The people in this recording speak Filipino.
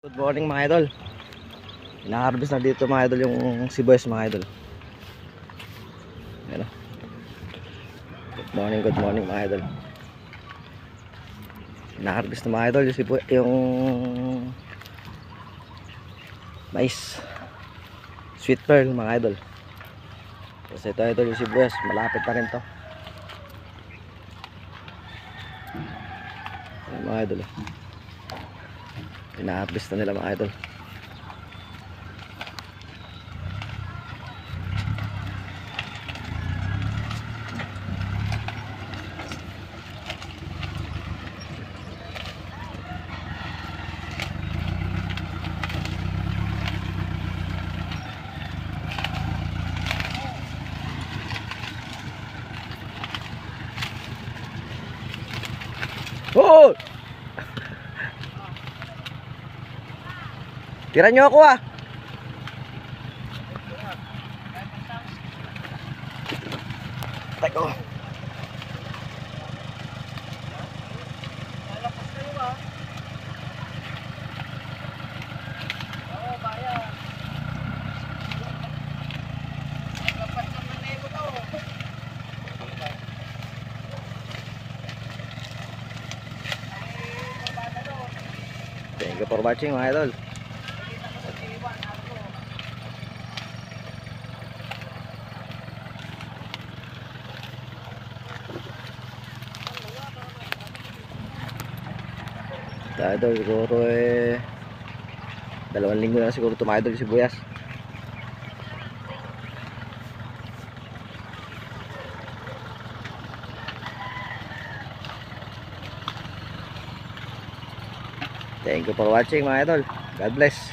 Good morning mga idol. Ina-harvest na dito mga idol yung sibuyas mga idol. Ayan o. Good morning mga idol. Ina-harvest na mga idol yung sibuyas, yung mais. Sweet pearl mga idol. Kasi ito idol yung sibuyas, malapit na rin to. Ayan mga idol. Ina-harvest na nila mga idol. Oh! Tira nyo ako ah. Teko. Thank you for watching mga idol. Idol siguro 2 linggo na siguro ito mga idol yung sibuyas. Thank you for watching mga idol. God bless.